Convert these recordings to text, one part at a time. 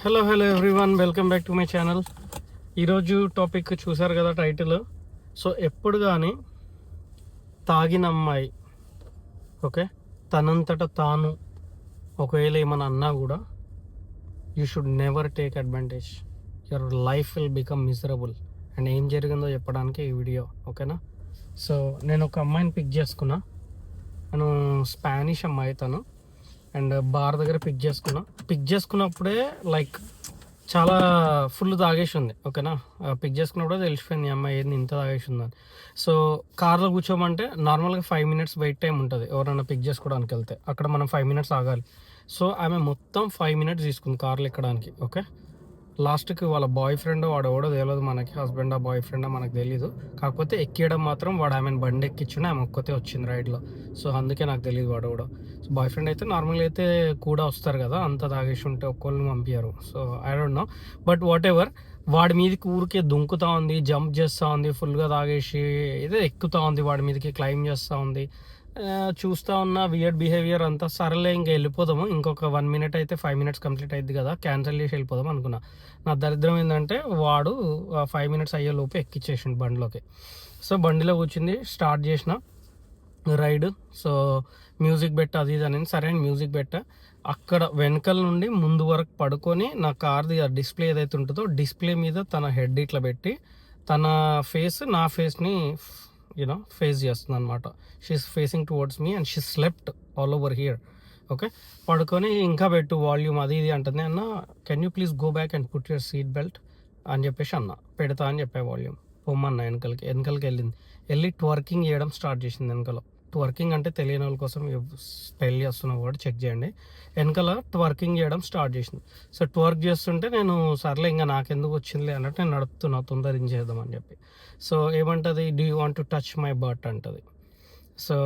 Hello everyone, welcome back to my channel. ఈరోజు topic చూసారు కదా టైటిల్. సో ఎప్పుడు కానీ తాగిన అమ్మాయి ఓకే తనంతట తాను ఒకవేళ ఏమైనా అన్నా కూడా you should never take advantage. Your life will become miserable. And ఏం జరిగిందో చెప్పడానికి ఈ వీడియో, ఓకేనా? సో నేను ఒక అమ్మాయిని పిక్ చేసుకున్నా. నేను స్పానిష్ అమ్మాయి తను. అండ్ బార్ దగ్గర పిక్ చేసుకున్నప్పుడే లైక్ చాలా ఫుల్ తాగేసి ఉంది, ఓకేనా? పిక్ చేసుకున్నప్పుడే తెలిసిపోయింది ఈ అమ్మాయి ఏంది ఇంత తాగేసి ఉందని. సో కార్లో కూర్చోమంటే నార్మల్గా 5 minutes వెయిట్ టైం ఉంటుంది. ఎవరైనా పిక్ చేసుకోవడానికి వెళ్తే అక్కడ మనం 5 minutes ఆగాలి. సో ఆమె మొత్తం 5 minutes తీసుకుంది కార్లో ఎక్కడానికి. ఓకే, లాస్ట్కి వాళ్ళ బాయ్ ఫ్రెండ్ వాడు ఎవడో తెలియదు మనకి, హస్బెండ్ ఆ బాయ్ ఫ్రెండ్ మనకు తెలియదు. కాకపోతే ఎక్కియడం మాత్రం వాడు ఆమెను బండి ఎక్కించుండే, ఆమె ఒక్కతే వచ్చింది రైడ్లో. సో అందుకే నాకు తెలియదు వాడు కూడా. సో బాయ్ ఫ్రెండ్ అయితే నార్మల్గా అయితే కూడా వస్తారు కదా, అంత తాగేసి ఉంటే ఒక్కళ్ళని పంపించారు. So I don't know, but what ever. వాడి మీదకి ఊరికే దుంకుతూ ఉంది, జంప్ చేస్తూ ఉంది, ఫుల్గా తాగేసి ఏదో ఎక్కుతూ ఉంది, వాడి మీదకి క్లైమ్ చేస్తూ ఉంది. చూస్తూ ఉన్న వియర్డ్ బిహేవియర్ అంతా. సరేలే ఇంకా వెళ్ళిపోదాము, ఇంకొక 1 minute అయితే 5 minutes కంప్లీట్ అయింది కదా, క్యాన్సిల్ చేసి వెళ్ళిపోదాం అనుకున్నా. నా దరిద్రం ఏంటంటే వాడు 5 minutes అయ్యేలోపు ఎక్కిచ్చేసిండు బండిలోకి. సో బండిలో కూర్చుంది, స్టార్ట్ చేసిన రైడ్. సో మ్యూజిక్ పెట్ట అది ఇది అని, సరే అని మ్యూజిక్ పెట్ట. అక్కడ వెనకల నుండి ముందు వరకు పడుకొని నా కార్ది డిస్ప్లే ఏదైతే ఉంటుందో డిస్ప్లే మీద తన హెడ్ ఇట్లా పెట్టి తన ఫేస్ నా ఫేస్ని ఫేస్ చేస్తుంది అనమాట. She's facing towards me and she slept all over here. Okay, పడుకొని ఇంకా పెట్టు వాల్యూమ్ అది ఇది అంటుంది. అన్న can you please go back and put your seat belt అని చెప్పేసి అన్న. పెడతా అని చెప్పే వాల్యూమ్. పొమ్మన్న వెనకలకి వెళ్ళి ట్వర్కింగ్ చేయడం స్టార్ట్ చేసింది వెనకలో. ట్వర్కింగ్ అంటే తెలియని వాళ్ళ కోసం స్పెల్ చేస్తున్న వర్డ్ చెక్ చేయండి. వెనకాల ట్వర్కింగ్ చేయడం స్టార్ట్ చేసింది. సో ట్వర్క్ చేస్తుంటే నేను సర్లే ఇంకా నాకెందుకు వచ్చిందిలే అన్నట్టు నేను నడుపుతున్నా తొందరించేద్దాం అని చెప్పి. సో ఏమంటుంది, do you want to touch my butt అంటుంది. సో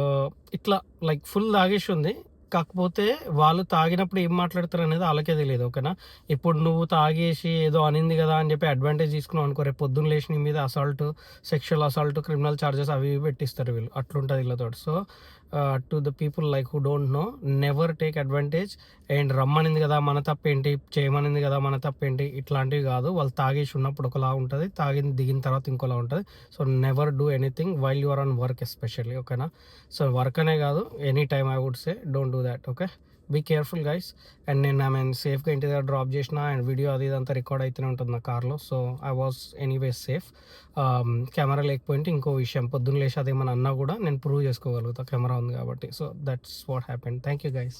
ఇట్లా లైక్ ఫుల్ తాగేసి ఉంది. కాకపోతే వాళ్ళు తాగినప్పుడు ఏం మాట్లాడతారు అనేది వాళ్ళకే తెలియదు, ఓకేనా? ఇప్పుడు నువ్వు తాగేసి ఏదో అనింది కదా అని చెప్పి అడ్వాంటేజ్ తీసుకున్నావు అనుకో, రేపు పొద్దున్న లేచి నీ మీద assault, sexual assault, criminal charges అవి పెట్టిస్తారు వీళ్ళు. అట్లుంటుంది వీళ్ళతో. So to the people like who don't know, never take advantage. And రమ్మనింది కదా మన తప్పేంటి, చేయమనింది కదా మన తప్పేంటి, ఇట్లాంటివి కాదు. వాళ్ళు తాగేసి ఉన్నప్పుడు ఒకలా ఉంటుంది, దిగిన తర్వాత ఇంకోలా ఉంటుంది. So never do anything while you're on work especially, ఓకేనా? సో వర్క్ అనే కాదు, any time I would say don't do that. Okay, be careful guys. And నేను సేఫ్గా ఇంటి దగ్గర డ్రాప్ చేసిన అండ్ వీడియో అది ఇదంతా రికార్డ్ అయితేనే ఉంటుంది నా కార్లో. So I was anyways safe. Camera లేకపోయింటే ఇంకో విషయం, పొద్దున్న లేచి అదేమన్నా అన్నా కూడా నేను ప్రూవ్ చేసుకోగలుగుతా, కెమెరా ఉంది కాబట్టి. So that's what happened. Thank you guys.